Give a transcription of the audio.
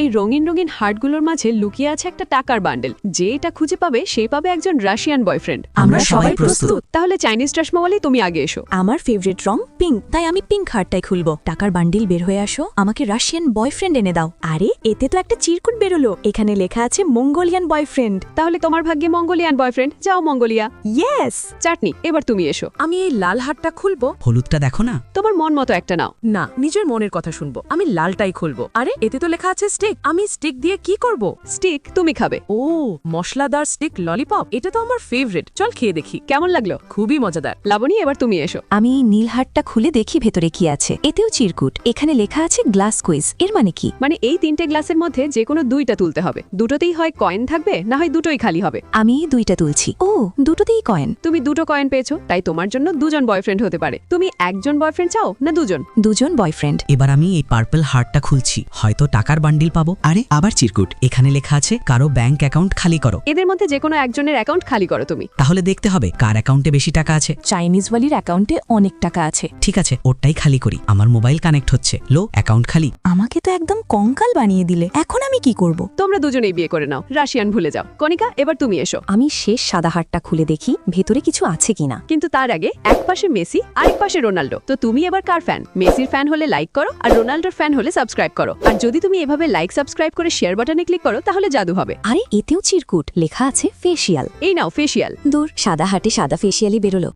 এই রঙিন রঙিন হার্টগুলোর মাঝে লুকিয়ে আছে একটা টাকার বান্ডেল। যে এটা খুঁজে পাবে সে পাবে একজন রাশিয়ান বয়ফ্রেন্ড। আমরা সবাই প্রস্তুত। তাহলে চাইনিজ চশমাওয়ালি তুমি আগে এসো। আমার ফেভারিট রং পিঙ্ক, তাই আমি পিঙ্ক হার্টটাই খুলবো। টাকার বান্ডিল বের হয়ে আসো, আমাকে রাশিয়ান বয়ফ্রেন্ড এনে দাও। আরে এতে তো একটা চিরকুট বেরোলো, এখানে লেখা আছে মঙ্গোলিয়ান বয়ফ্রেন্ড। তাহলে তোমার ভাগ্যে মঙ্গোলিয়ান বয়ফ্রেন্ড, যাও মঙ্গোলিয়া। ইয়েস। চাটনি, এবার তুমি এসো। আমি এই লাল হারটা খুলবো। হলুদটা দেখো না। তোমার মন মতো একটা নাও। না, নিজের মনের কথা শুনবো। আমি লালটাই খুলবো। আরে এতে তো লেখা আছে স্টিক। আমি স্টিক দিয়ে কি করব? স্টিক তুমি খাবে। ও, মশলাদার স্টিক ললিপপ, এটা তো আমার ফেভারিট। চল খেয়ে দেখি কেমন লাগলো? খুবই মজাদার। লাবণী, এবার তুমি এসো। আমি এই নীল হার্টটা খুলে দেখি ভেতরে কি আছে। এতেও চিরকুট, এখানে লেখা আছে গ্লাস কুইজ। এর মানে কি? মানে এই 3টে গ্লাসের মধ্যে যে কোনো 2টা তুলতে হবে। দুটোতেই হয় কয়েন থাকবে, না হয় দুটোই খালি হবে। আমি 2টা তুলছি। ও, দুটোতেই কয়েন। তুমি 2টো কয়েন পেয়েছো, তাই তোমার জন্য 2জন বয়ফ্রেন্ড হতে পারে। তুমি একজন বয়ফ্রেন্ড চাও না 2জন? 2জন বয়ফ্রেন্ড। এবার আমি এই পার্পল হার্টটা খুলছি, হয়তো টাকার বান্ডিল পাবো। আরে আবার চিরকুট, এখানে লেখা আছে কারো ব্যাংক অ্যাকাউন্ট খালি করো। এদের মধ্যে যে কোনো একজনের অ্যাকাউন্ট খালি করো তুমি। তাহলে দেখতে হবে কার অ্যাকাউন্টে বেশি টাকা আছে। চাইনিজ ওয়ালির অ্যাকাউন্টে অনেক টাকা আছে। ঠিক আছে, ওরটাই খালি করি। আমার মোবাইল কানেক্ট হচ্ছে, লো অ্যাকাউন্ট খালি। আমাকে তো একদম কঙ্কাল বানিয়ে দিলে। এখন আমি কি করব? তোমরা দুজনেই বিয়ে করে নাও, রাশিয়ান ভুলে যাও। কণিকা, এবার তুমি এসো। আমি শেষ সাদা হারটা খুলে দেখি ভেতরে কিছু আছে কিনা। কিন্তু তার আগে এক পাশে মেসি, আরেক পাশে রোনাল্ডো। তো তুমি এবার কার ফ্যান? মেসির ফ্যান হলে লাইক করো, আর রোনাল্ডোর ফ্যান হলে সাবস্ক্রাইব করো। আর যদি তুমি এভাবে লাইক সাবস্ক্রাইব করে শেয়ার বাটনে ক্লিক করো, তাহলে জাদু হবে। আরে এতেও চিরকুট, লেখা আছে ফেসিয়াল। এই নাও ফেসিয়াল। দূর, সাদা হাটে সাদা ফেসিয়ালই বেরোলো।